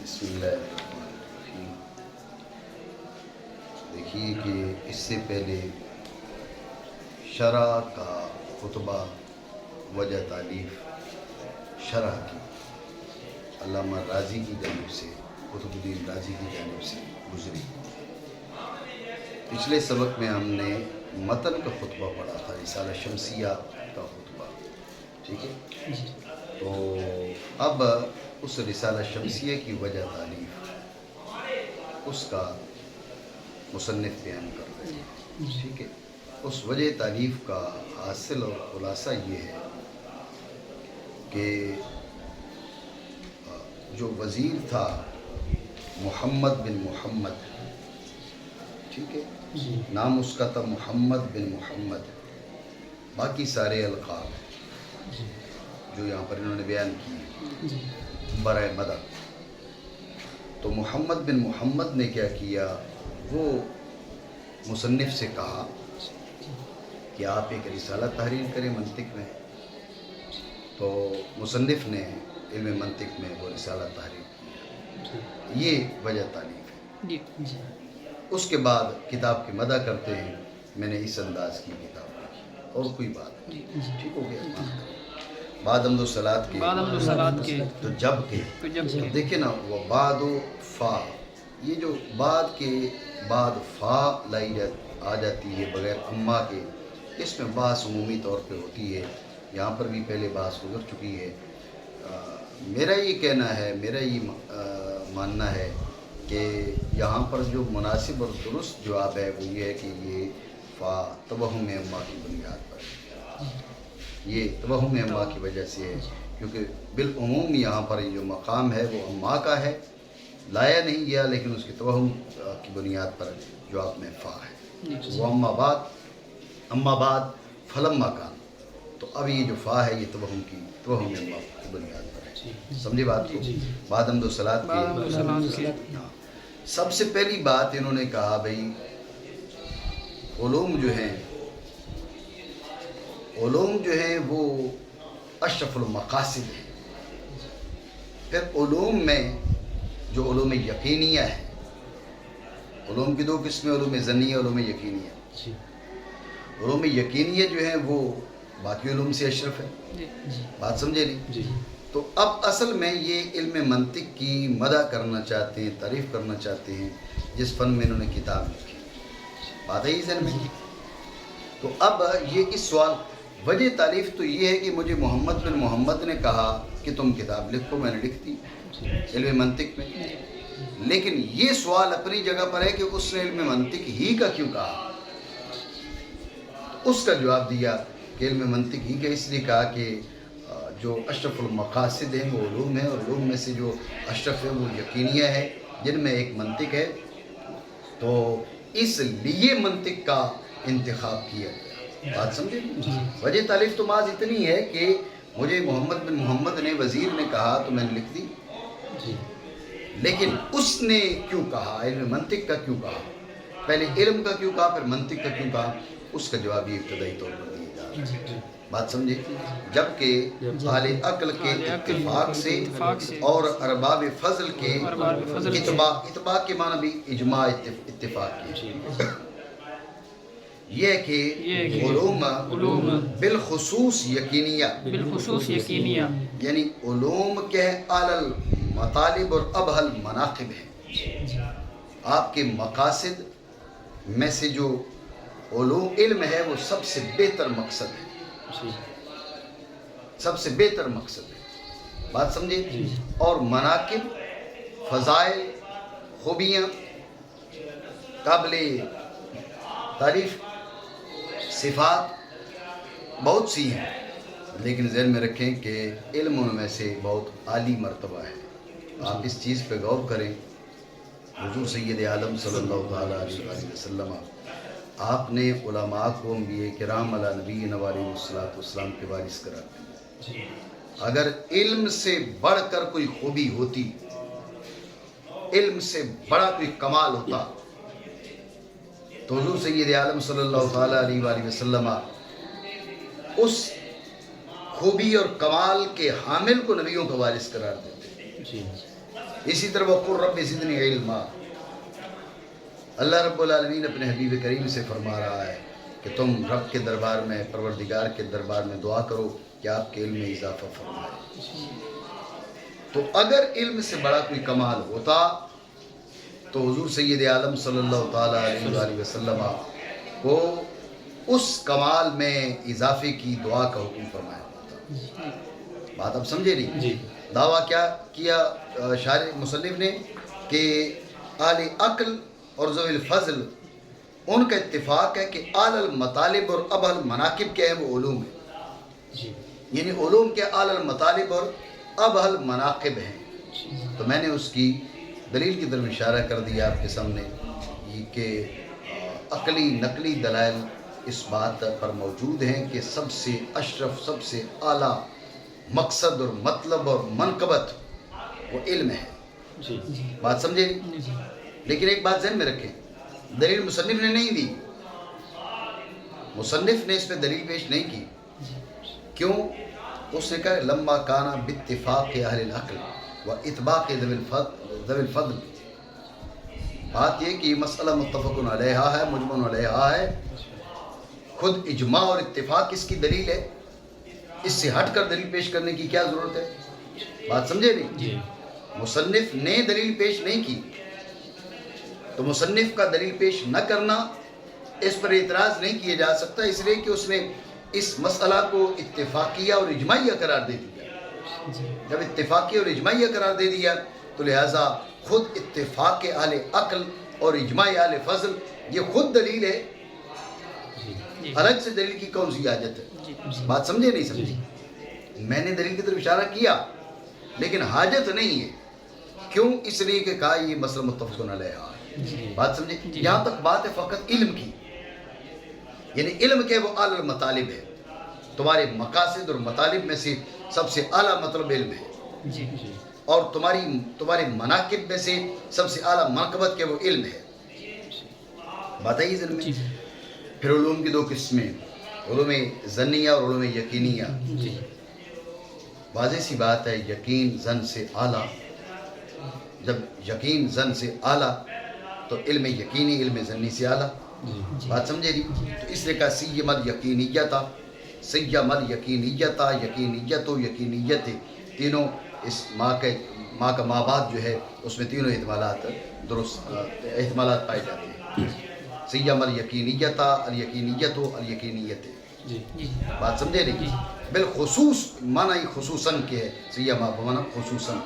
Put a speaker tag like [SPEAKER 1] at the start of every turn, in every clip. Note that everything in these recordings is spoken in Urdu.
[SPEAKER 1] بسم اللہ الرحمن الرحیم۔ دیکھیے کہ اس سے پہلے شرح کا خطبہ وجہ تالیف شرح کی علامہ رازی کی جانب سے، قطب الدین رازی کی جانب سے گزری۔ پچھلے سبق میں ہم نے متن کا خطبہ پڑھا تھا، رسالہ شمسیہ کا خطبہ، ٹھیک ہے؟ تو اب اس رسالہ شمسیہ کی وجہ تالیف اس کا مصنف بیان کر رہے ہیں، ٹھیک ہے؟ اس وجہ تالیف کا حاصل اور خلاصہ یہ ہے کہ جو وزیر تھا محمد بن محمد، ٹھیک ہے، نام اس کا تھا محمد بن محمد، باقی سارے القاب جو یہاں پر انہوں نے بیان کی برائے مدد۔ تو محمد بن محمد نے کیا کیا، وہ مصنف سے کہا کہ آپ ایک رسالہ تحریر کریں منطق میں۔ تو مصنف نے علم منطق میں وہ رسالہ تحریر کیا، یہ وجہ تالیف ہے۔ اس کے بعد کتاب کی مدح کرتے ہیں، میں نے اس انداز کی کتاب لکھی، اور کوئی بات نہیں، ٹھیک ہو گیا۔ بعد حمد و صلات کے تو جب کے دیکھیں نا، وہ بعد و فا، یہ جو بعد کے بعد فا لائی آ جاتی ہے بغیر اما کے، اس میں بحث عمومی طور پہ ہوتی ہے، یہاں پر بھی پہلے بحث گزر چکی ہے۔ میرا یہ کہنا ہے، میرا یہ ماننا ہے کہ یہاں پر جو مناسب اور درست جواب ہے وہ یہ ہے کہ یہ فا توہم اما کی بنیاد پر ہے، یہ توہم اما کی وجہ سے ہے، کیونکہ بالعموم یہاں پر جو مقام ہے وہ اما کا ہے، لایا نہیں گیا، لیکن اس کی توہم کی بنیاد پر جواب میں فا ہے، وہ اما بعد فلما کان۔ تو اب یہ جو فا ہے یہ توہم اما کی بنیاد پر ہے، سمجھے بات کو؟ بعد حمد و صلات کے سب سے پہلی بات انہوں نے کہا بھئی علوم جو ہیں وہ اشرف المقاصد ہیں۔ پھر علوم میں جو علوم یقینیہ ہے، علوم کی دو قسمیں، علوم ظنیہ، علوم یقینیہ۔ علوم یقینیہ جو ہیں وہ باقی علوم سے اشرف ہے، بات سمجھے نہیں؟ تو اب اصل میں یہ علم منطق کی مدح کرنا چاہتے ہیں، تعریف کرنا چاہتے ہیں، جس فن میں انہوں نے کتاب لکھی، بات ہے ہی ذہن میں۔ تو اب یہ اس سوال وجہ تعریف تو یہ ہے کہ مجھے محمد بن محمد نے کہا کہ تم کتاب لکھو، میں نے لکھ دی علم منطق میں، لیکن یہ سوال اپنی جگہ پر ہے کہ اس نے علم منطق ہی کا کیوں کہا؟ اس کا جواب دیا کہ علم منطق ہی کا اس لیے کہا کہ جو اشرف المقاصد ہیں وہ علوم ہیں، اور علوم میں سے جو اشرف ہے وہ یقینیہ ہے، جن میں ایک منطق ہے، تو اس لیے منطق کا انتخاب کیا، بات سمجھے؟ وجہ تعریف تو محض اتنی ہے کہ مجھے محمد بن محمد نے وزیر نے کہا تو میں نے لکھ دی، لیکن اس نے کیوں کہا، علم منطق کا کیوں کہا، پہلے علم کا کیوں کہا پھر منطق کا کیوں کہا، اس کا جواب یہ ابتدائی طور پر دیا جا رہا ہے، بات سمجھے؟ جبکہ اہل عقل کے اتفاق سے اور ارباب فضل کے اتباع کے معنی بھی اجماع اتفاق کی، یہ کہ علوم بالخصوص یقینیہ، یعنی علوم کے اعلی المطالب اور ابہل مناقب ہیں، آپ کے مقاصد میں سے جو علم ہے وہ سب سے بہتر مقصد ہے، سب سے بہتر مقصد ہے، بات سمجھے؟ اور مناقب، فضائل، خوبیاں قابل تعریف، صفات بہت سی ہیں، لیکن ذہن میں رکھیں کہ علم ان میں سے بہت عالی مرتبہ ہے۔ آپ اس چیز پہ غور کریں، حضور سید عالم صلی اللہ علیہ وسلم آپ نے علماء کو انبیاء کرام علی نبینا علیہ السلام کے وارث قرار دیا۔ اگر علم سے بڑھ کر کوئی خوبی ہوتی، علم سے بڑا کوئی کمال ہوتا، تو حضور سید عالم صلی اللہ علیہ وسلم اس خوبی اور کمال کے حامل کو نبیوں کا وارث قرار دیتے، اسی طرح وقل رب زدنی علما، اللہ رب العالمین اپنے حبیب کریم سے فرما رہا ہے کہ تم رب کے دربار میں، پروردگار کے دربار میں دعا کرو کہ آپ کے علم میں اضافہ فرمائے۔ تو اگر علم سے بڑا کوئی کمال ہوتا تو حضور سید عالم صلی اللہ تعالیٰ علیہ وآلہ وسلم کو اس کمال میں اضافے کی دعا کا حکم فرمایا ہوتا۔ بات اب سمجھے نہیں؟
[SPEAKER 2] جی۔
[SPEAKER 1] دعویٰ کیا کیا شارح مصنف نے کہ اہل عقل اور ذوی الفضل ان کا اتفاق ہے کہ اعلی المطالب اور ابہل المناقب کیا ہے، وہ علوم ہے،
[SPEAKER 2] جی۔
[SPEAKER 1] یعنی علوم کے اعلی المطالب اور ابہل مناقب ہیں۔ تو میں نے اس کی دلیل کی طرف اشارہ کر دیا آپ کے سامنے یہ کہ عقلی نقلی دلائل اس بات پر موجود ہیں کہ سب سے اشرف، سب سے اعلیٰ مقصد اور مطلب اور منقبت وہ علم ہے۔
[SPEAKER 2] جی۔
[SPEAKER 1] بات سمجھے؟ لیکن ایک بات ذہن میں رکھیں، دلیل مصنف نے نہیں دی، مصنف نے اس پہ دلیل پیش نہیں کی۔ کیوں؟ اس نے کہا لما کانا باتفاق اہل العقل و اطباق ذوی الفضل، بات یہ کہ یہ مسئلہ متفق علیہ ہے، مجمع علیہ ہے، خود اجماع اور اتفاق اس کی دلیل ہے، اس سے ہٹ کر دلیل پیش کرنے کی کیا ضرورت ہے؟ بات سمجھے نہیں؟
[SPEAKER 2] جی۔
[SPEAKER 1] مصنف نے دلیل پیش نہیں کی تو مصنف کا دلیل پیش نہ کرنا، اس پر اعتراض نہیں کیا جا سکتا، اس لیے کہ اس نے اس مسئلہ کو اتفاقیہ اور اجماعیہ قرار دے دیا۔ جب اتفاقیہ اور اجماعیہ قرار دے دیا تو لہٰذا خود اتفاق اہل عقل اور اجماع اہل فضل یہ خود دلیل ہے، الگ سے دلیل کی کون سی حاجت ہے؟ بات سمجھے نہیں سمجھے؟ میں نے دلیل کی طرف اشارہ کیا لیکن حاجت نہیں ہے۔ کیوں؟ اس لیے کہ کہا یہ مسئلہ متفق علیہ ہے۔ بات سمجھے؟ یہاں تک بات ہے فقط علم کی، یعنی علم کے وہ اعلی مطالب ہے، تمہارے مقاصد اور مطالب میں سے سب سے اعلیٰ مطلب علم ہے، اور تمہارے مناقب میں سے سب سے اعلیٰ منقبت کے وہ علم ہے۔ بات ہے ذہن میں؟ پھر علوم کی دو قسمیں، علوم ظنیہ اور علوم یقینیہ۔ واضح سی بات ہے، یقین ظن سے اعلیٰ، جب یقین ظن سے اعلیٰ تو علم یقینی علم ظنی سے اعلیٰ۔ بات سمجھے نہیں؟ تو اس لیے کہا سیم الیقینیت، سیم الیقینیت، یقینیت و یقینیت تینوں اس ماں کا ماں بعد جو ہے اس میں تینوں احتمالات درست احتمالات پائے جاتے ہیں۔ سیم الیقینیت، الیقینیت و الیقینیت۔ بات سمجھے نہیں؟ بالخصوص معنی خصوصاً کے ہے، سیما بمعنی خصوصاً،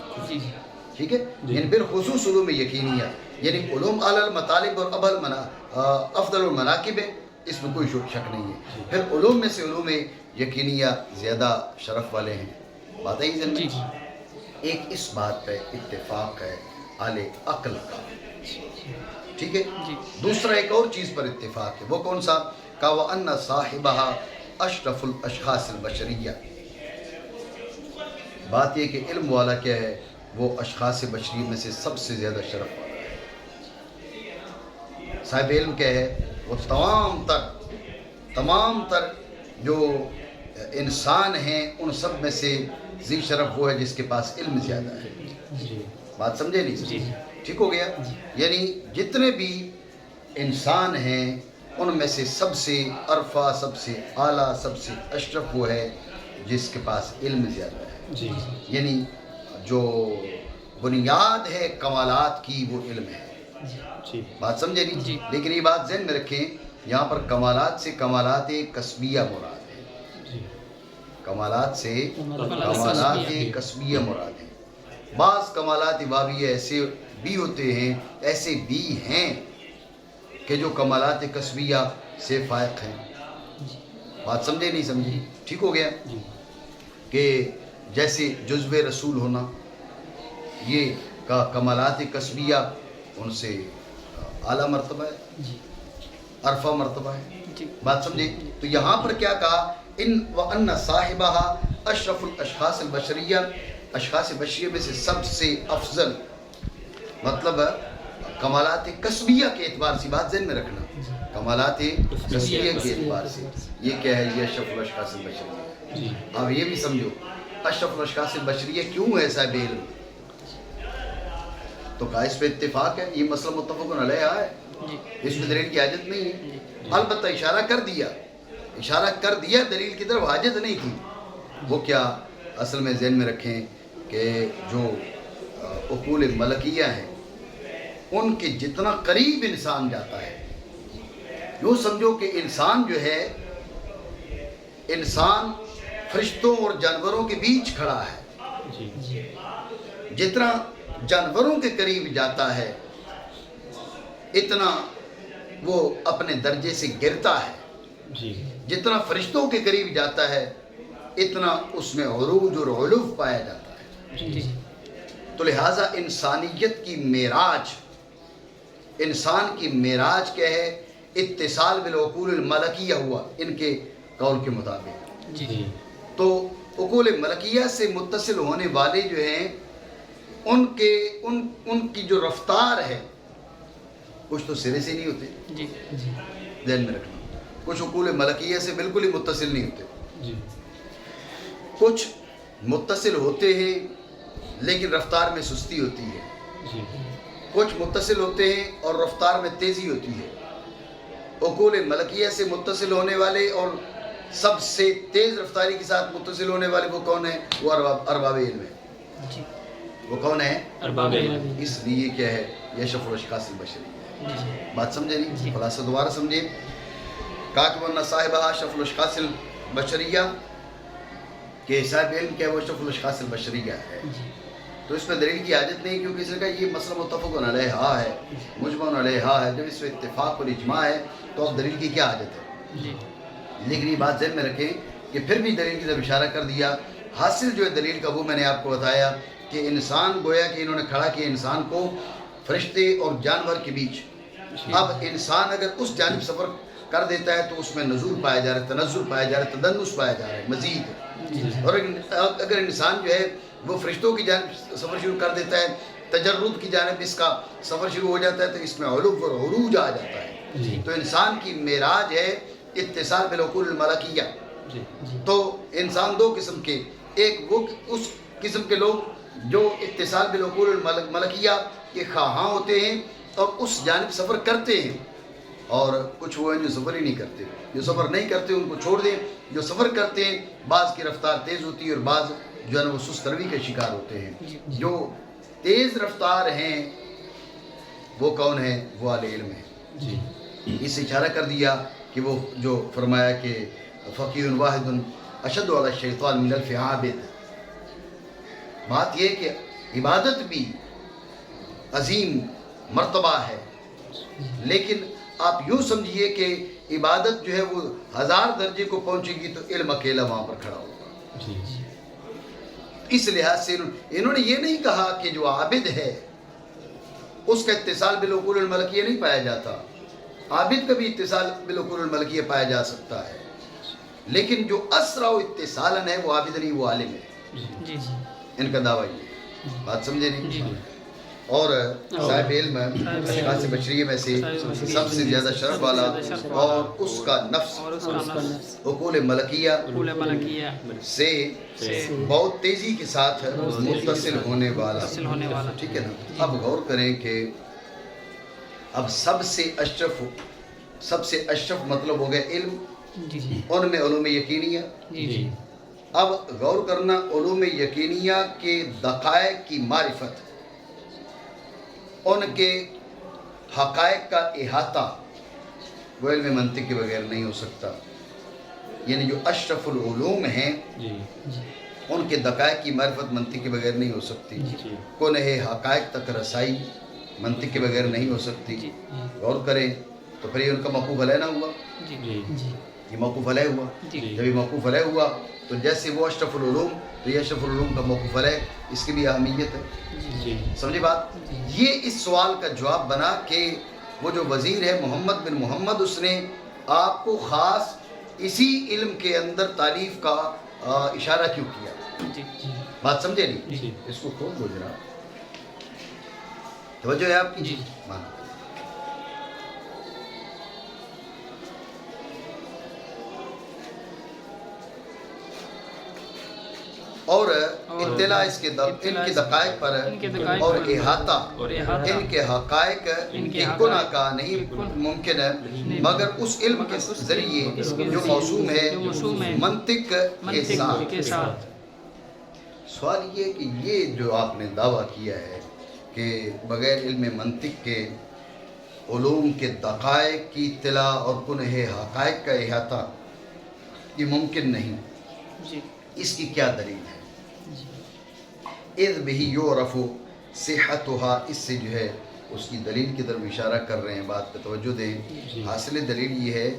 [SPEAKER 1] ٹھیک ہے؟ یعنی بالخصوص علوم یقینیہ، یعنی علوم اعلی المطالب اور افضل المناقب ہے، اس میں کوئی شک نہیں ہے۔ پھر علوم میں سے علوم یقینیہ زیادہ شرف والے ہیں۔ بات ہے ذہن میں؟ ایک اس بات پہ اتفاق ہے اہل عقل کا، ٹھیک ہے؟ دوسرا ایک اور چیز پر اتفاق ہے، وہ کون سا؟ کہ وَأَنَّ صَاحِبَهَا أَشْرَفُ الْأَشْخَاصِ الْبَشَرِيَّةِ، بات یہ کہ علم والا کیا ہے، وہ اشخاص بشری میں سے سب سے زیادہ شرف والا ہے۔ صاحب علم کیا ہے؟ وہ تمام تر جو انسان ہیں ان سب میں سے ذی شرف وہ ہے جس کے پاس علم زیادہ ہے۔ بات سمجھے نہیں؟ ٹھیک ہو گیا؟ یعنی جتنے بھی انسان ہیں ان میں سے سب سے عرفہ، سب سے اعلیٰ، سب سے اشرف وہ ہے جس کے پاس علم زیادہ ہے۔ یعنی جو بنیاد ہے کمالات کی وہ علم ہے۔ بات سمجھے نہیں؟ لیکن یہ بات ذہن میں رکھیں، یہاں پر کمالات سے کمالات کسبیہ مراد ہے، کمالات سے کمالات کسبیہ مراد ہے۔ بعض کمالات بابیہ ایسے بھی ہوتے ہیں، ایسے بھی ہیں کہ جو کمالات کسبیہ سے فائق ہیں۔ بات سمجھے نہیں سمجھی؟ ٹھیک ہو گیا؟ کہ جیسے جزو رسول ہونا یہ کا کمالات کسبیہ ان سے اعلیٰ مرتبہ ہے، عرفہ مرتبہ ہے۔ بات سمجھے؟ تو یہاں پر کیا کہا؟ ان وَأَنَّ صَاحِبَهَا أَشْرَفُ الْأَشْخَاصِ الْبَشَرِيَّةِ، اشخاص بشریہ میں سے سب سے افضل، مطلب کمالات کسبیہ کے اعتبار سے، بات ذہن میں رکھنا، کمالات کسبیہ کے اعتبار سے یہ کیا ہے؟ یہ اشرف الاشخاص البشریہ۔ اب یہ بھی سمجھو اشرف الاشخاص البشریہ کیوں ہے صاحب علم؟ تو کہا اس پہ اتفاق ہے، یہ مسئلہ متفق علیہ ہے، اس میں دلیل کی حاجت نہیں ہے۔ البتہ اشارہ کر دیا دلیل کی طرف حاجت نہیں تھی۔ وہ کیا؟ اصل میں ذہن میں رکھیں کہ جو عقول ملکیہ ہیں ان کے جتنا قریب انسان جاتا ہے، یوں سمجھو کہ انسان جو ہے، انسان فرشتوں اور جانوروں کے بیچ کھڑا ہے، جتنا جانوروں کے قریب جاتا ہے اتنا وہ اپنے درجے سے گرتا ہے، جتنا فرشتوں کے قریب جاتا ہے اتنا اس میں عروج اور علو پایا جاتا ہے۔ تو لہٰذا انسانیت کی معراج، انسان کی معراج کیا ہے؟ اتصال بالعقول الملکیہ ہوا ان کے قول کے مطابق۔ تو عقول ملکیہ سے متصل ہونے والے جو ہیں ان کی جو رفتار ہے، کچھ تو سرے سے نہیں ہوتے، ذہن میں رکھنا، کچھ عقول ملکیہ سے بالکل ہی متصل نہیں ہوتے، کچھ متصل ہوتے ہیں لیکن رفتار میں سستی ہوتی ہے، کچھ متصل ہوتے ہیں اور رفتار میں تیزی ہوتی ہے۔ عقول ملکیہ سے متصل ہونے والے اور سب سے تیز رفتاری کے ساتھ متصل ہونے والے وہ کون ہیں؟ وہ ارباب علم ہے۔ وہ کون ہے؟ ارباب علم۔ اس لیے کیا ہے؟ یشرف الاشخاص البشری۔ بات سمجھے نہیں؟ خلاصہ دوبارہ سمجھے۔ کہا کہ ورنہ صاحبہ اشرف الاشخاص البشریہ، کہ صاحب علم کیا ہے؟ وہ اشرف الاشخاص البشریہ ہے۔ تو اس میں دلیل کی حاجت نہیں، کیونکہ اس نے کہا یہ مسئلہ متفق علیہ ہے، مجمع علیہ ہے۔ جب اس میں اتفاق اور اجماع ہے تو اب دلیل کی کیا حاجت ہے؟ لیکن یہ بات ذہن میں رکھیں کہ پھر بھی دلیل کی طرف اشارہ کر دیا۔ حاصل جو ہے دلیل کا وہ میں نے آپ کو بتایا کہ انسان، گویا کہ انہوں نے کھڑا کیا انسان کو فرشتے اور جانور کے بیچ۔ اب انسان اگر اس جانب سفر کر دیتا ہے تو اس میں نزول پایا جا رہا ہے، تنزل پایا جا رہا ہے، تدنس پایا جا رہا ہے مزید۔ اور اگر انسان جو ہے وہ فرشتوں کی جانب سفر شروع کر دیتا ہے، تجرد کی جانب اس کا سفر شروع ہو جاتا ہے، تو اس میں علو اور عروج آ جاتا ہے۔ تو انسان کی معراج ہے اتصال بالعقول الملکیہ۔ تو انسان دو قسم کے، ایک وہ اس قسم کے لوگ جو اتصال بالعقول الملکیہ کے خواہاں ہوتے ہیں اور اس جانب سفر کرتے ہیں، اور کچھ وہ ہیں جو سفر ہی نہیں کرتے۔ جو سفر نہیں کرتے ان کو چھوڑ دیں، جو سفر کرتے ہیں بعض کی رفتار تیز ہوتی ہے اور بعض جو ہے وہ سست روی کے شکار ہوتے ہیں۔ جو تیز رفتار ہیں وہ کون ہیں؟ وہ اہل علم ہیں۔ اس سے اشارہ کر دیا کہ وہ جو فرمایا کہ فقیہ واحد اشد علی الشیطان من الف عابد۔ بات یہ کہ عبادت بھی عظیم مرتبہ ہے، لیکن آپ یوں سمجھیے کہ عبادت جو ہے وہ 1000 درجے کو پہنچے گی تو علم اکیلا وہاں پر کھڑا ہوگا۔ اس لحاظ سے انہوں نے یہ نہیں کہا کہ جو عابد ہے اس کا اتصال بالعقول الملکیہ نہیں پایا جاتا، عابد کا بھی اتصال بالعقول الملکیہ پایا جا سکتا ہے، لیکن جو اسرع اتصالاً ہے وہ عابد نہیں، وہ عالم ہے۔ ان کا دعویٰ یہ بات سمجھے نہیں؟ اور صاحب علم اشخاص بشریہ میں سے سب سے زیادہ شرف والا اور اس کا نفس عقول ملکیہ سے بہت تیزی کے ساتھ متصل ہونے والا۔ ٹھیک ہے نا؟ اب غور کریں کہ اب سب سے اشرف مطلب ہو گیا علم، ان میں علوم یقینیہ۔ اب غور کرنا علوم یقینیہ کے دقائق کی معرفت، ان کے حقائق کا احاطہ وہ علم منطق کے بغیر نہیں ہو سکتا۔ یعنی جو اشرف العلوم ہیں ان کے دقائق کی معرفت منطق کے بغیر نہیں ہو سکتی، کنہ حقائق تک رسائی منطق کے بغیر نہیں ہو سکتی۔ غور کریں تو پھر یہ ان کا موقوف علیہ نہ ہوا، یہ موقوف علیہ ہوا۔ جب یہ موقوف علیہ ہوا تو جیسے وہ اشرف العلوم تو یہ اشرف العلوم کا موقوف علیہ، اس کی بھی اہمیت ہے۔ سمجھے بات؟ یہ اس سوال کا جواب بنا کہ وہ جو وزیر ہے محمد بن محمد، اس نے آپ کو خاص اسی علم کے اندر تعریف کا اشارہ کیوں کیا؟ بات سمجھے نہیں؟ اس کو کھول دو ذرا، توجہ ہے آپ کی؟ مانا اور اطلاع اس کے ان کے دقائق پر اور احاطہ ان کے حقائق کی کنہ کا نہیں ممکن ہے مگر اس علم کے ذریعے جو موسوم ہے منطق کے ساتھ۔ سوال یہ ہے کہ یہ جو آپ نے دعویٰ کیا ہے کہ بغیر علم منطق کے علوم کے دقائق کی اطلاع اور کنہ حقائق کا احاطہ یہ ممکن نہیں، اس کی کیا دلیل ہے؟ اذ بہ یعرف صحتها، اس سے جو ہے اس کی دلیل کی طرف اشارہ کر رہے ہیں، بات پہ توجہ دیں۔ حاصل دلیل یہ ہے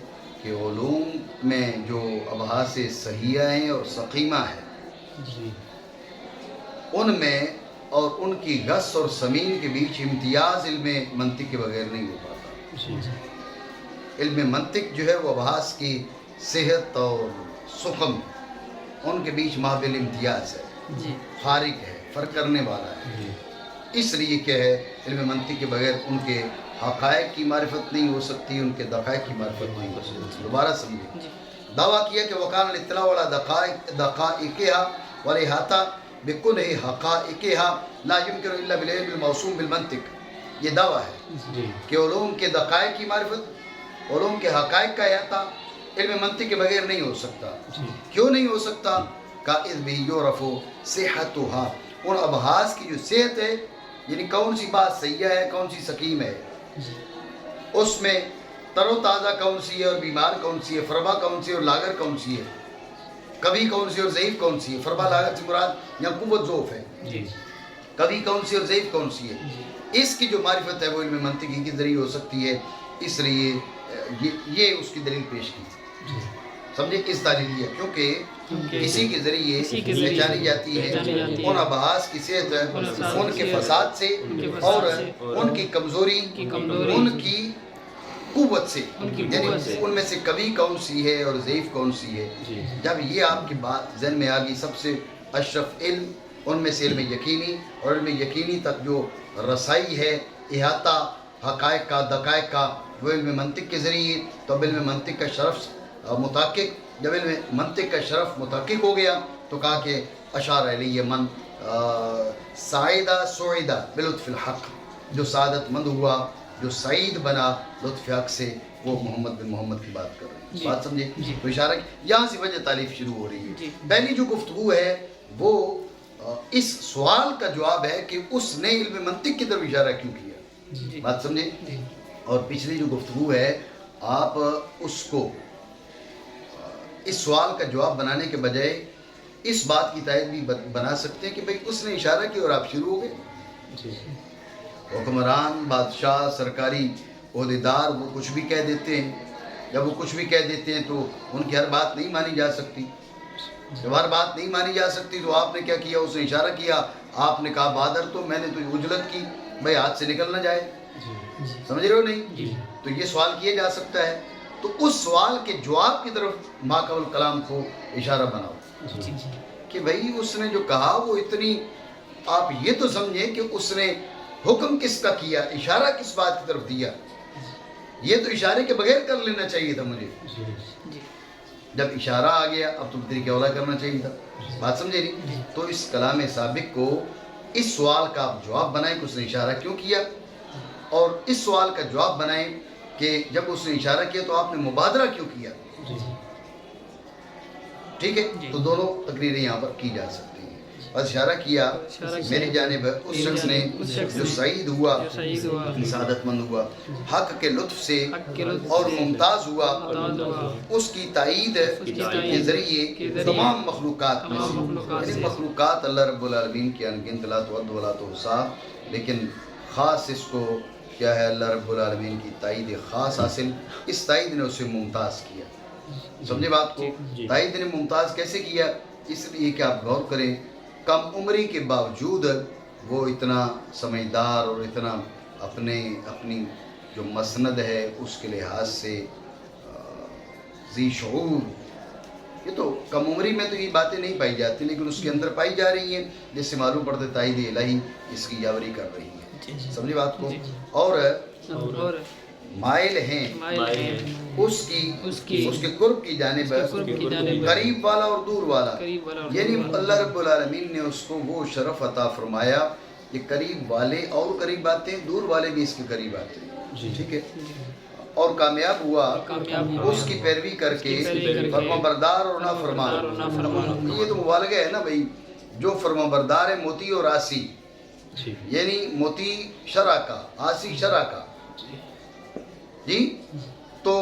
[SPEAKER 1] کہ علوم میں جو ابحاث صحیحہ ہیں اور سقیمہ ہیں ان میں اور ان کی غص اور سمین کے بیچ امتیاز علم منطق کے بغیر نہیں ہو پاتا۔ علم منطق جو ہے وہ ابحاث کی صحت اور سقم ان کے بیچ مابل امتیاز ہے، فارق ہے، فرق کرنے والا ہے۔ اس لیے کہ ہے علم منطق کے بغیر ان کے حقائق کی معرفت نہیں ہو سکتی، ان کے دقائق کی معرفت نہیں ہو سکتی۔ دوبارہ سمجھیں، دعویٰ کیا کہ وکان الاطلاع علی دقائقها والاحاطہ بکنہ حقائقها لا يمکن الا بالعلم الموسوم بالمنطق، یہ دعویٰ ہے کہ علوم کے دقائق کی معرفت، علوم کے حقائق کا احاطہ علم منطق کے بغیر نہیں ہو سکتا۔ کیوں نہیں ہو سکتا؟ اذ بہ یعرف صحتها، ان ابحاث کی جو صحت ہے، یعنی کون سی بات صحیح ہے، کون سی سقیم ہے، اس میں تر و تازہ کون سی ہے اور بیمار کون سی ہے، فربا کون سی ہے اور لاغر کون سی ہے، کبھی کون سی اور ضعیف کون سی ہے۔ فربا لاغر سے مراد یا قوت ضعف ہے، کبھی کون سی اور ضعیف کون سی ہے، اس کی جو معرفت ہے وہ علم منطقی کے ذریعے ہو سکتی ہے۔ اس لیے یہ اس کی دلیل پیش کی، سمجھے، اس دلیل ہے کیونکہ اسی کے ذریعے پہچانی جاتی ہے ان ابحاث کی صحت، ان کے فساد سے اور ان کی کمزوری، ان کی قوت سے، یعنی ان میں سے کبھی کون سی ہے اور ضعیف کون سی ہے۔ جب یہ آپ کی بات ذہن میں آ گئی، سب سے اشرف علم ان میں سے علم یقینی، اور علم یقینی تک جو رسائی ہے، احاطہ حقائق کا، دقائق کا، وہ علم منطق کے ذریعے، تو اب علم منطق کا شرف متحقق، جب علم منطق کا شرف متحقق ہو گیا تو کہا کہ اشار علیہ من سعیدہ سعیدہ بلطف الحق، جو سعادت مند ہوا، جو سعید بنا لطف حق سے، وہ محمد بن محمد کی بات کر رہے ہیں۔ بات سمجھے؟ تو اشارہ یہاں سے وجہ تعلیف شروع ہو رہی ہے۔ پہلی جو گفتگو ہے وہ اس سوال کا جواب ہے کہ اس نے علم منطق کی طرف اشارہ کیوں کیا، بات سمجھے؟ اور پچھلی جو گفتگو ہے آپ اس کو اس سوال کا جواب بنانے کے بجائے اس بات کی تائید بھی بنا سکتے ہیں کہ بھئی اس نے اشارہ کیا اور آپ شروع ہو گئے۔ حکمران، بادشاہ، سرکاری عہدیدار وہ کچھ بھی کہہ دیتے ہیں، جب وہ کچھ بھی کہہ دیتے ہیں تو ان کی ہر بات نہیں مانی جا سکتی۔ جب ہر بات نہیں مانی جا سکتی تو آپ نے کیا کیا؟ اس نے اشارہ کیا، آپ نے کہا بادر تو میں نے تو اجلت کی، بھئی ہاتھ سے نکل نہ جائے، سمجھ رہے ہو نہیں؟ تو یہ سوال کیا جا سکتا ہے، تو اس سوال کے جواب کی طرف ماقبل کلام کو اشارہ بناؤ کہ بھئی اس نے جو کہا وہ اتنی، آپ یہ تو سمجھیں کہ اس نے حکم کس کا کیا، اشارہ کس بات کی طرف دیا، یہ تو اشارے کے بغیر کر لینا چاہیے تھا مجھے۔ جب اشارہ آ گیا اب تو طریقہ اولا کرنا چاہیے تھا، بات سمجھے نہیں؟ تو اس کلام سابق کو اس سوال کا آپ جواب بنائیں کہ اس نے اشارہ کیوں کیا، اور اس سوال کا جواب بنائیں کہ جب اس نے اشارہ کیا تو آپ نے مبادرہ کیوں کیا۔ ٹھیک ہے، تو دونوں تقریریں یہاں پر کی جا سکتی ہیں۔ بس اشارہ کیا میری جانب اس شخص نے جو سعید ہوا، سعادت مند ہوا، حق کے لطف سے اور ممتاز ہوا، اس کی تائید کے ذریعے تمام مخلوقات میں سے، یعنی مخلوقات اللہ رب العالمین کی انگنت لا تعد ولا تحصیٰ، لیکن خاص اس کو کیا ہے، اللہ رب العالمین کی تائید خاص حاصل، اس تائید نے اسے ممتاز کیا۔ سمجھے بات کو؟ تائید نے ممتاز کیسے کیا؟ اس لیے کہ آپ غور کریں، کم عمری کے باوجود وہ اتنا سمجھدار اور اتنا اپنی جو مسند ہے اس کے لحاظ سے ذی شعور، یہ تو کم عمری میں تو یہ باتیں نہیں پائی جاتی لیکن اس کے اندر پائی جا رہی ہیں، جس سے معلوم پڑتا ہے تائید الہی اس کی یاوری کر رہی ہے۔ سمجھے بات کو؟ اور مائل ہیں اس کے قرب کی جانب قریب والا اور دور والا، یعنی اللہ رب العالمین نے اس کو وہ شرف عطا فرمایا کہ قریب والے اور قریب آتے ہیں، دور والے بھی اس کے قریب آتے ہیں، ٹھیک ہے، اور کامیاب ہوا اس کی پیروی کر کے فرما بردار اور نافرمان۔ یہ تو مبالغہ ہے نا بھائی، جو فرما بردار ہے موتی اور آسی، یعنی موتی شرع کا، آسی شرع کا، جی، تو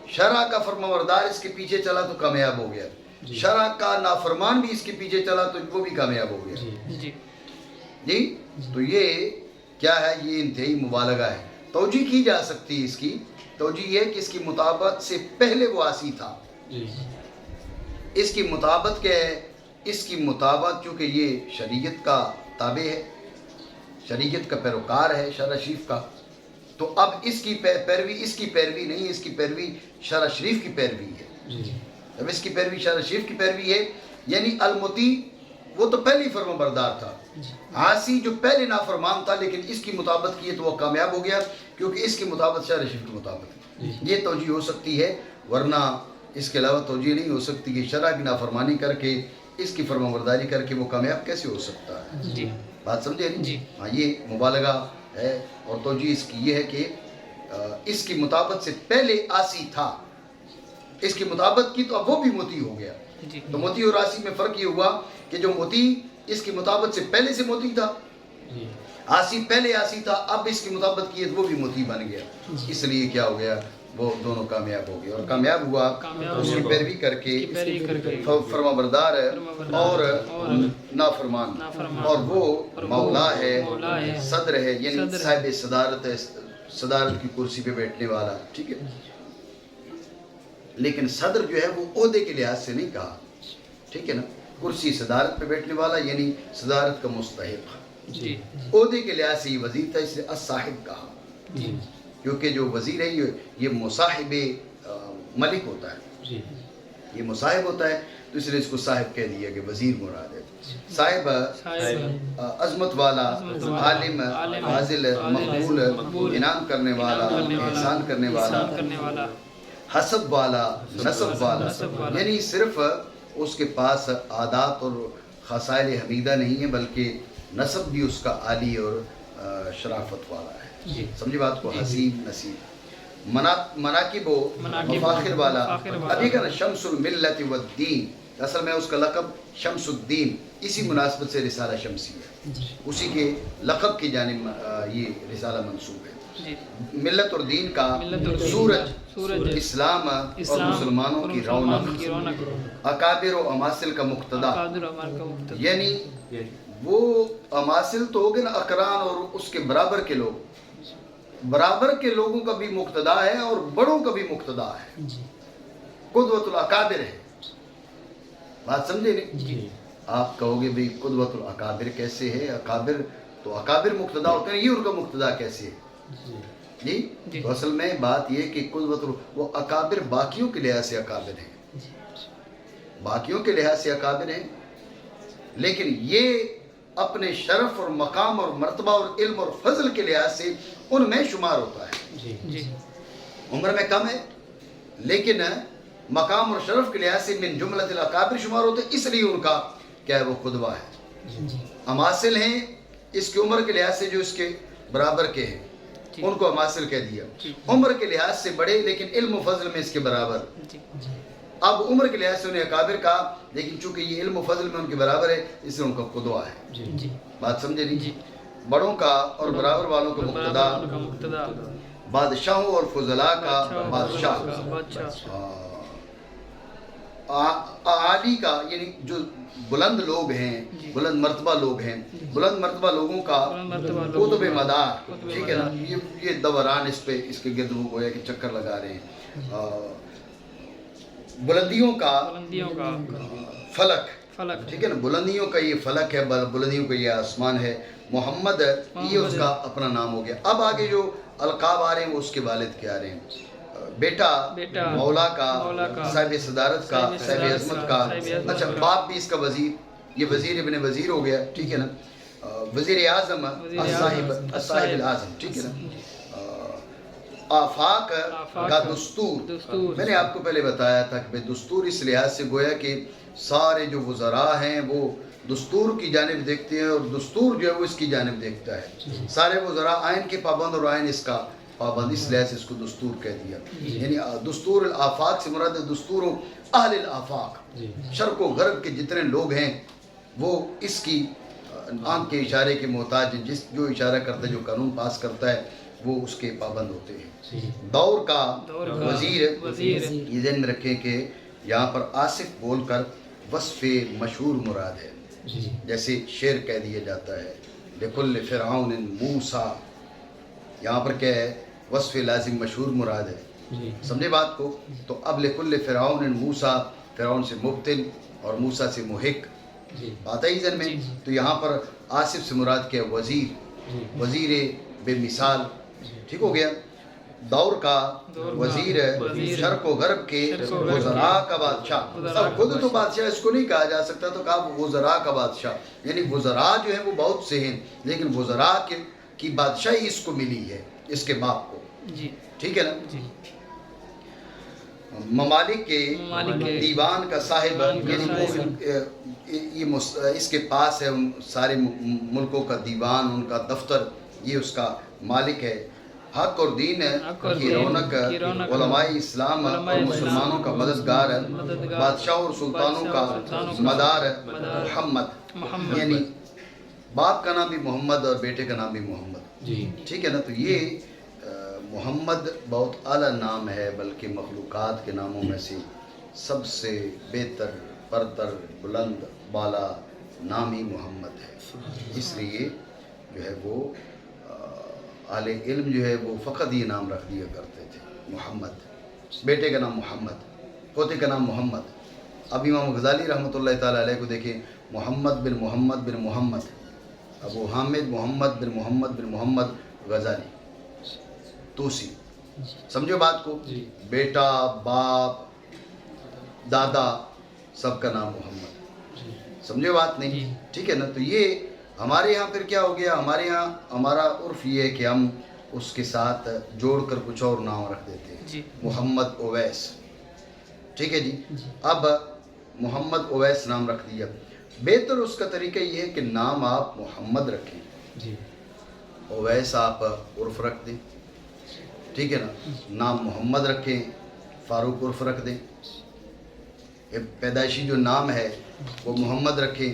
[SPEAKER 1] شرع کا فرما بردار اس کے پیچھے چلا تو کامیاب ہو گیا، شرع کا نافرمان بھی اس کے پیچھے چلا تو وہ بھی کامیاب ہو گیا، جی۔ تو یہ کیا ہے؟ یہ انتہائی مبالغہ ہے۔ توجہ کی جا سکتی ہے، اس کی توجہ یہ کہ اس کی مطابقت سے پہلے وہ آسی تھا، اس کی مطابقت کیا ہے؟ اس کی مطابقت چونکہ یہ شریعت کا تابع ہے، شریعت کا پیروکار ہے، شرع شریف کا، تو اب اس کی پیروی نہیں، اس کی پیروی شرع شریف کی پیروی ہے۔ اب اس کی پیروی شرع شریف کی پیروی ہے، یعنی المطیع وہ تو پہلی فرما بردار تھا، عاصی جو پہلے نافرمان تھا لیکن اس کی مطابقت کی تو وہ کامیاب ہو گیا، کیونکہ اس کی مطابقت شرع شریف کی مطابقت ہے۔ یہ توجہ ہو سکتی ہے، ورنہ اس کے علاوہ توجہ نہیں ہو سکتی کہ شرع کی نافرمانی کر کے اس کی فرما برداری کر کے وہ کامیاب کیسے ہو سکتا ہے؟ بات سمجھے نہیں؟ ہاں، یہ مبالغہ ہے، اور توجہ اس کی یہ ہے کہ اس کی مطابقت سے پہلے آسی تھا، اس کی مطابقت کی تو اب وہ بھی موتی ہو گیا۔ تو موتی اور آسی میں فرق یہ ہوا کہ جو موتی اس کی مطابقت سے پہلے سے موتی تھا، آسی پہلے آسی تھا، اب اس کی مطابقت کی ہے تو وہ بھی موتی بن گیا، اس لیے کیا ہو گیا؟ وہ دونوں کامیاب ہو گئے، اور کامیاب ہوا اس کی پیروی کر کے فرما بردار اور نافرمان، اور وہ مولا ہے، صدر ہے، یعنی صاحب صدارت ہے، صدارت کی کرسی پہ بیٹھنے والا، ٹھیک ہے۔ لیکن صدر جو ہے وہ عہدے کے لحاظ سے نہیں کہا، ٹھیک ہے نا، کرسی صدارت پہ بیٹھنے والا یعنی صدارت کا مستحق، عہدے کے لحاظ سے یہ وزیر تھا، اس لیے الصاحب کہا، کیونکہ جو وزیر ہے یہ مصاحب ملک ہوتا ہے، یہ مصاحب ہوتا ہے، تو اس لیے اس کو صاحب کہہ دیا کہ وزیر مراد ہے۔ صاحب عظمت والا، عالم، فاضل، مقبول، انعام کرنے والا، احسان کرنے والا، حسب والا، نسب والا، یعنی صرف اس کے پاس عادات اور خصائل حمیدہ نہیں ہے بلکہ نسب بھی اس کا عالی اور شرافت والا ہے، سمجھے بات کو؟ حسیب، نصیب، مناقب و مفاخر والا۔ ابھی کا نا شمس الملت والدین، اصل میں اس کا لقب شمس الدین، اسی مناسبت سے رسالہ شمسی ہے، اسی کے لقب کی جانب یہ رسالہ منسوب ہے۔ ملت اور دین کا سورج، اسلام اور مسلمانوں کی رونق، اکابر و اماثل کا مقتدا، یعنی وہ اماثل تو ہو گئے نا، اقران اور اس کے برابر کے لوگ، برابر کے لوگوں کا بھی مقتدا ہے اور بڑوں کا بھی مقتدا ہے، قدوۃ الاکابر ہے، بات سمجھے نہیں؟ آپ کہو گے بھئی قدوۃ الاکابر کیسے ہے؟ اکابر تو اکابر مقتدا ہوتے ہیں، یہ ان کا مقتدا کیسے ہے؟ جی، تو اصل میں بات یہ کہ قدوۃ وہ اکابر باقیوں کے لحاظ سے اکابر ہیں، باقیوں کے لحاظ سے اکابر ہیں، لیکن یہ اپنے شرف اور مقام اور مرتبہ اور علم اور فضل کے لحاظ سے ان میں شمار ہوتا ہے، عمر میں کم ہے لیکن مقام اور شرف کے لحاظ سے من جملۃ الاکابر شمار ہوتے ہیں، اس لیے ان کا کیا ہے؟ وہ قدوہ ہے۔ اماثل ہیں اس کی عمر کے لحاظ سے جو اس کے برابر کے ہیں، ان کو اماثل کہہ دیا، عمر کے لحاظ سے بڑے لیکن علم و فضل میں اس کے برابر، اب عمر کے لحاظ سے انہیں اکابر کہا، لیکن چونکہ یہ علم و فضل میں ان کے برابر ہے اس لیے ان کا قدوہ ہے، بات سمجھے نہیں؟ بڑوں کا اور برابر والوں کا مقتدا، بادشاہوں اور فضلاء کا بادشاہ، عالی کا یعنی جو بلند لوگ ہیں، بلند مرتبہ لوگ ہیں، بلند مرتبہ لوگوں کا قطب مدار، ٹھیک ہے نا، یہ دوران اس پہ اس کے گرد وہ گویا کہ چکر لگا رہے ہیں، بلندیوں کا فلک، ٹھیک ہے نا، بلندیوں کا یہ فلک ہے، بلندیوں کا یہ آسمان ہے، محمد یہ اس کا اپنا نام ہو گیا۔ اب آگے جو القاب آ رہے ہیں وہ اس کے والد کے آ رہے ہیں، بیٹا مولا کا، صاحب صدارت کا، صاحب عظمت کا، اچھا باپ بھی اس کا وزیر، یہ وزیر ابن وزیر ہو گیا، ٹھیک ہے نا، وزیر اعظم، صاحب العظم، ٹھیک ہے نا، آفاق کا دستور. میں نے آپ کو پہلے بتایا تھا کہ دستور اس لحاظ سے گویا کہ سارے جو وزراء ہیں وہ دستور کی جانب دیکھتے ہیں اور دستور جو ہے وہ اس کی جانب دیکھتا ہے. سارے وزراء آئین کے پابند اور آئین اس کا پابند، اس لحاظ سے اس کو دستور کہہ دیا. یعنی دستور الآفاق سے مراد دستور اہل الآفاق، شرق و غرب کے جتنے لوگ ہیں وہ اس کی آنکھ کے اشارے کے محتاج ہیں. جو اشارہ کرتا ہے، جو قانون پاس کرتا ہے وہ اس کے پابند ہوتے ہیں. دور کا وزیر، یہ ذہن میں رکھیں کہ یہاں پر آصف بول کر وصف مشہور مراد ہے. جیسے شعر کہہ دیا جاتا ہے لکل فرعون موسیٰ، یہاں پر کیا ہے؟ وصف لازم مشہور مراد ہے. سمجھے بات کو؟ تو اب لکل فرعون موسیٰ، فرعون سے مبتل اور موسیٰ سے محق، بات ہے ذہن میں. تو یہاں پر آصف سے مراد کیا؟ وزیر، وزیر بے مثال. ٹھیک ہو گیا؟ دور کا وزیر، شرق و غرب کے وزراء کا بادشاہ. اب خود تو بادشاہ اس کو نہیں کہا جا سکتا، تو کہا وزراء کا بادشاہ. یعنی وزراء جو ہیں وہ بہت سے ہیں، لیکن وزراء کی بادشاہی اس کو ملی ہے، اس کے باپ کو. ٹھیک ہے نا؟ ممالک کے دیوان کا صاحب، یعنی اس کے پاس ہے ان سارے ملکوں کا دیوان، ان کا دفتر، یہ اس کا مالک ہے. حق اور دین کی رونق، علماء اسلام اور مسلمانوں کا مددگار، بادشاہ اور سلطانوں کا مدار محمد. یعنی باپ کا نام بھی محمد اور بیٹے کا نام بھی محمد. ٹھیک ہے نا؟ تو یہ محمد بہت اعلیٰ نام ہے، بلکہ مخلوقات کے ناموں میں سے سب سے بہتر، برتر، بلند، بالا نام ہی محمد ہے. اس لیے جو ہے وہ اہل علم جو ہے وہ فقط یہ نام رکھ دیا کرتے تھے، محمد. بیٹے کا نام محمد، پوتے کا نام محمد. اب امام غزالی رحمۃ اللہ تعالیٰ علیہ کو دیکھیں، محمد بن محمد بن محمد، ابو حامد محمد بن محمد بن محمد غزالی توسی. سمجھو بات کو؟ بیٹا، باپ، دادا، سب کا نام محمد. سمجھو بات نہیں؟ ٹھیک ہے نا؟ تو یہ ہمارے یہاں پھر کیا ہو گیا؟ ہمارے یہاں ہمارا عرف یہ ہے کہ ہم اس کے ساتھ جوڑ کر کچھ اور نام رکھ دیتے ہیں. محمد اویس. ٹھیک ہے جی؟ اب محمد اویس نام رکھ دیا. بہتر اس کا طریقہ یہ ہے کہ نام آپ محمد رکھیں، اویس آپ عرف رکھ دیں. ٹھیک ہے نا؟ نام محمد رکھیں، فاروق عرف رکھ دیں. پیدائشی جو نام ہے وہ محمد رکھیں،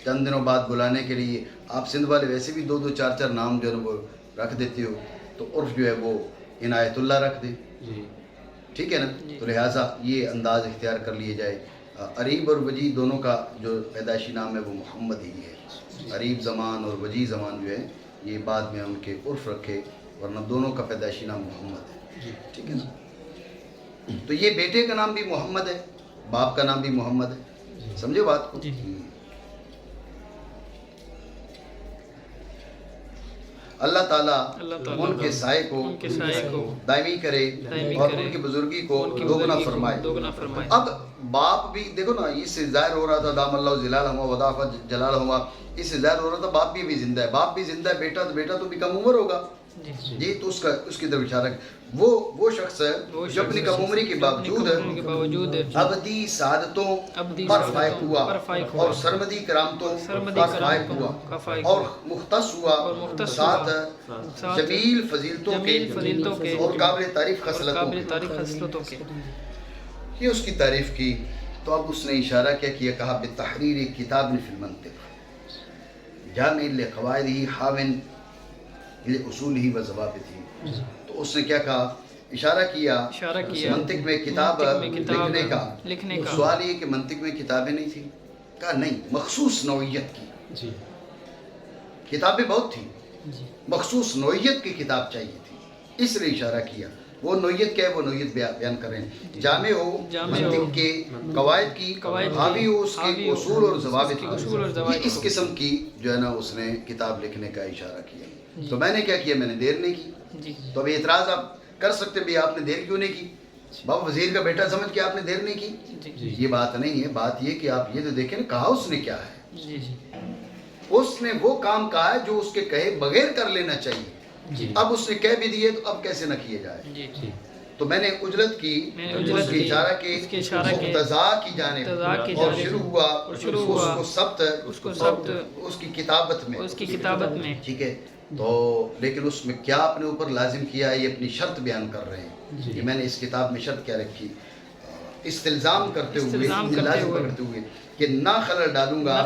[SPEAKER 1] چند دنوں بعد بلانے کے لیے آپ سندھ والے ویسے بھی 2 2 4 4 نام جو ہے وہ رکھ دیتے ہو، تو عرف جو ہے وہ عنایت اللہ رکھ دیں. ٹھیک ہے نا؟ تو لہٰذا یہ انداز اختیار کر لیے جائے. عریب اور وجی دونوں کا جو پیدائشی نام ہے وہ محمد ہی ہے. عریب زمان اور وجی زمان جو ہے یہ بعد میں ان کے عرف رکھے، ورنہ دونوں کا پیدائشی نام محمد ہے. ٹھیک ہے نا؟ تو یہ بیٹے کا نام بھی محمد ہے، باپ کا نام بھی محمد ہے. سمجھے بات کو؟ اللہ تعالیٰ ان کے سائے کو دائمی کرے اور ان کی بزرگی کو دوگنا فرمائے. اب باپ بھی دیکھو نا، اس سے ظاہر ہو رہا تھا دام اللہ ظلالہ وضاف جلالہ ہوا، اس سے ظاہر ہو رہا تھا باپ بھی زندہ ہے. باپ بھی زندہ ہے، بیٹا تو بھی کم عمر ہوگا. جی تو اس کی طرف اشارہ وہ شخص ہے جو اپنی کم عمری کے باوجود ابدی سعادتوں پر فائق ہوا اور سرمدی کرامتوں پر فائق ہوا اور مختص ہوا ساتھ جمیل فضیلتوں کے اور قابل تعریف خصلتوں کے. یہ اس کی تعریف کی. تو اب اس نے اشارہ کیا کہا بتحریر کتاب فی المنطق جامع لقواعدہ حاون اصولہ و ضوابطہ. تو اس نے کیا کہا؟ اشارہ کیا منطق میں کتاب لکھنے کا. سوال یہ کہ منطق میں کتابیں نہیں تھیں؟ کہا نہیں، مخصوص نوعیت کی کتابیں بہت تھیں، مخصوص نوعیت کی کتاب چاہیے تھی. اس لیے اشارہ کیا. وہ نوعیت کیا ہے؟ وہ نوعیت بیان کر رہے ہیں. جامع ہو منطق کے قواعد کی، حاوی ہو اس کے اصول اور ضوابط کی. اس قسم کی جو ہے نا اس نے کتاب لکھنے کا اشارہ کیا. تو میں نے کیا کیا؟ میں نے دیر نہیں کی. تو اب اعتراض آپ کر سکتے بھی آپ نے دیر کیوں نہیں کی؟ بابا وزیر کا بیٹا سمجھ کے آپ نے دیر نہیں کی. یہ بات نہیں ہے. بات یہ کہ آپ یہ تو دیکھیں نا، کہا اس نے کیا ہے. اس نے وہ کام کہا ہے جو اس کے کہے بغیر کر لینا چاہیے.
[SPEAKER 2] جی
[SPEAKER 1] اب اس نے کہہ بھی دیے تو اب کیسے نہ کیے جائے.
[SPEAKER 2] جی جی
[SPEAKER 1] تو میں نے اجرت کی اس کی اشارہ کے مقتضا کی جانب اور شروع ہوا اس کو ثبت اس کی کتابت میں. ٹھیک ہے. تو لیکن اس میں کیا اپنے اوپر لازم کیا ہے یہ اپنی شرط بیان کر رہے ہیں کہ میں نے اس کتاب میں شرط کیا رکھی استلزام کرتے ہوئے لازم کرتے ہوئے کہ نہ خلل ڈالوں گا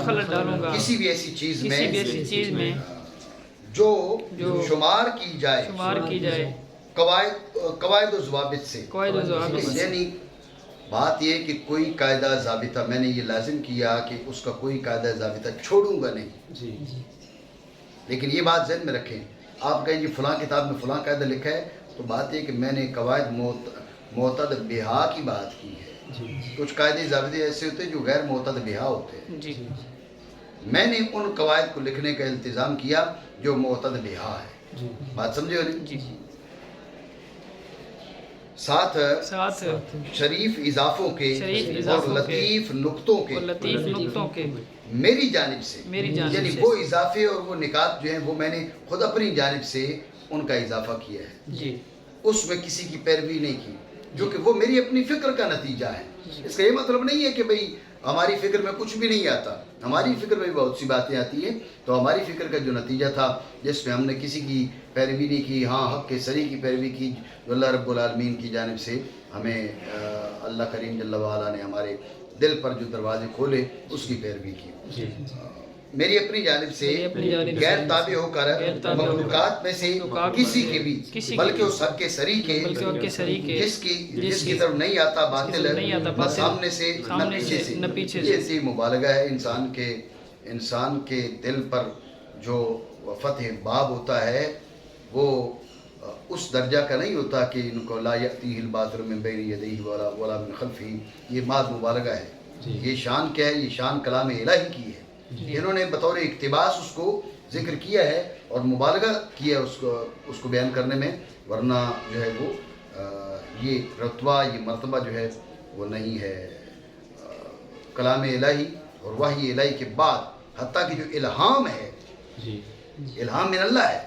[SPEAKER 1] کسی بھی ایسی چیز میں جو شمار کی جائے قواعد و ضوابط سے. یعنی بات یہ کہ کوئی قاعدہ ضابطہ میں نے یہ لازم کیا کہ اس کا کوئی قاعدہ ضابطہ چھوڑوں گا نہیں. لیکن یہ بات ذہن میں رکھیں آپ کہیں جی فلاں کتاب میں فلاں قاعدہ لکھا ہے تو بات یہ کہ میں نے قواعد معتد بہا کی بات کی ہے. کچھ قاعدے ضابطے ایسے ہوتے ہیں جو غیر معتد بہا ہوتے ہیں. میں نے ان قواعد کو لکھنے کا التزام کیا جو معتد بہا ہے. بات سمجھے نہیں؟ ساتھ شریف اضافوں کے اور لطیف نقطوں کے میری جانب سے یعنی وہ اضافے اور وہ نکات جو ہیں وہ میں نے خود اپنی جانب سے ان کا اضافہ کیا ہے. اس میں کسی کی پیروی نہیں کی جو کہ وہ میری اپنی فکر کا نتیجہ ہے. اس کا یہ مطلب نہیں ہے کہ بھئی ہماری فکر میں کچھ بھی نہیں آتا. ہماری فکر میں بھی بہت سی باتیں آتی ہیں. تو ہماری فکر کا جو نتیجہ تھا جس میں ہم نے کسی کی پیروی نہیں کی, ہاں حق کے سری کی پیروی کی جو اللہ رب العالمین کی جانب سے ہمیں اللہ کریم جل وعلا نے ہمارے دل پر جو دروازے کھولے اس کی پیروی کی. میری اپنی جانب سے غیر تابع ہو کر مخلوقات میں سے کسی کے بھی بلکہ اس حق کے سری کے جس کی طرف نہیں آتا باطل نہ سامنے سے نہ پیچھے سے. ایسی مبالغہ ہے انسان کے دل پر جو فتح باب ہوتا ہے وہ اس درجہ کا نہیں ہوتا کہ ان کو لا یأتیہ الباطل من بین یدیہ ولا من خلفہ. یہ ماد مبالغہ ہے. یہ شان کیا ہے؟ یہ شان کلام الہی کی ہے. انہوں نے بطور اقتباس اس کو ذکر کیا ہے اور مبالغہ کیا اس کو بیان کرنے میں, ورنہ جو ہے وہ یہ رتبہ یہ مرتبہ جو ہے وہ نہیں ہے. کلام الہی اور وحی الہی کے بعد حتیٰ کہ جو الہام ہے الہام من اللہ ہے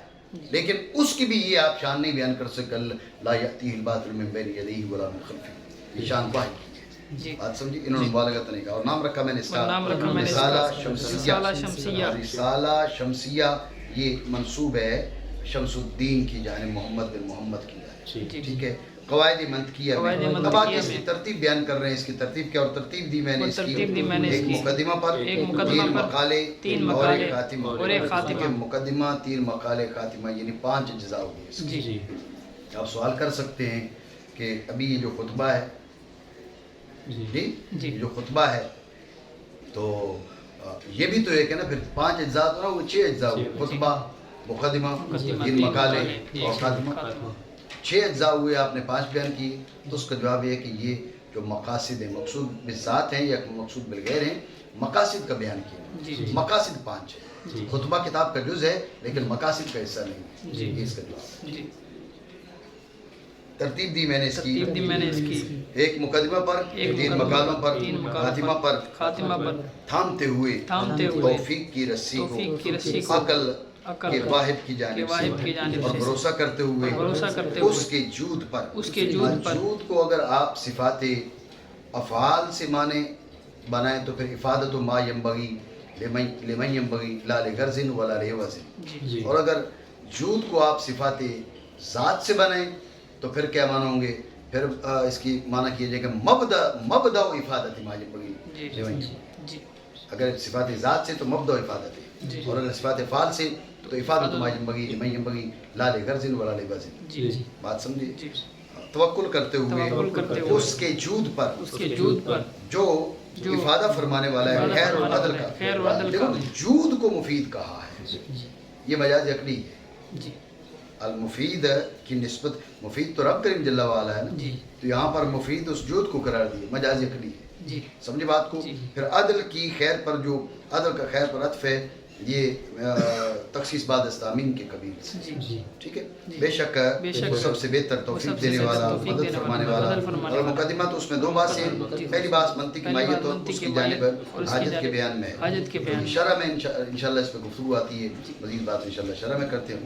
[SPEAKER 1] لیکن اس کی بھی یہ آپ شان نہیں بیان کر سکتے. لا یأتیہ الباطل من بین یدیہ ولا من خلفہ. یہ شان وحی کی ہے. بات سمجھی؟ انہوں نے مبالغت نہیں کہا. اور نام رکھا میں نے اس کا رسالہ شمسیہ. یہ منسوب ہے شمس الدین کی جانب محمد بن محمد کی جانب. ٹھیک ہے. قواعد منطقیہ میں اب آگے اس کی ترتیب بیان کر رہے ہیں. اس کی ترتیب کیا اور ترتیب دی میں نے اس کی ایک مقدمہ پر 3 مقالے اور ایک خاتمہ. مقدمہ 3 مقالے خاتمہ یعنی 5 اجزاء ہوگی. آپ سوال کر سکتے ہیں کہ ابھی یہ جو خطبہ ہے جو خطبہ ہے تو یہ بھی تو ہے کہ نا پھر 5 اجزاء تو نا وہ 6 اجزاء ہوئے. خطبہ مقدمہ 3 مقالے اور خاتمہ 6 اجزاء ہوئے. آپ نے 5 بیان کی تو اس کا جواب یہ ہے کہ یہ جو مقاصد ہیں مقصود بالذات ہیں یا مقصود بالغیر ہیں مقاصد کا بیان کیا. مقاصد 5 ہیں. خطبہ کتاب کا جز ہے لیکن مقاصد کا حصہ نہیں. یہ اس کا جواب ہے. ترتیب دی میں نے اس کی ایک مقدمہ پر 3 مقالوں پر خاتمہ پر تھامتے ہوئے توفیق کی رسی کو عقل کے واحد کی جانب سے اور بھروسہ کرتے ہوئے اس کے جود پر. جود کو اگر آپ صفات افعال سے معنی بنائیں تو پھر افادت ما ینبغی لمن ینبغی لا لغرض ولا لعوض. اور اگر جود کو آپ صفات ذات سے بنائیں تو پھر کیا معنی ہوں گے؟ پھر اس کی معنی کیا جائے کہ مبدأ افادت ما ینبغی. اگر صفات ذات سے تو مبدأ افادت ہے اور اگر صفات افعال سے تو افادت ما ینبغی لمن ینبغی لا لغرض ولا لعوض. بات سمجھے؟ توکل کرتے ہوئے اس کے جود پر جو افادہ فرمانے والا ہے خیر اور عدل کا. دیکھو جود کو مفید کہا ہے. یہ مجاز عقلی ہے. المفید کی نسبت مفید تو رب کریم جل وعلا ہے نا تو یہاں پر مفید اس جود کو قرار دیے مجاز عقلی ہے. سمجھے بات کو؟ پھر عدل کی خیر پر جو عدل کا خیر پر عطف ہے یہ تخصیص بعد استامین کے قبیل سے. ٹھیک ہے. بے شک وہ سب سے بہتر توفیق دینے والا مدد فرمانے والا. اور مقدمہ تو اس میں 2 باتیں ہیں. پہلی بات منطق کی ماہیت اور اس کی جانب حاجت کے بیان میں ہے. شرح میں انشاءاللہ اس پہ گفتگو آتی ہے. مزید بات انشاءاللہ شرح میں کرتے ہیں.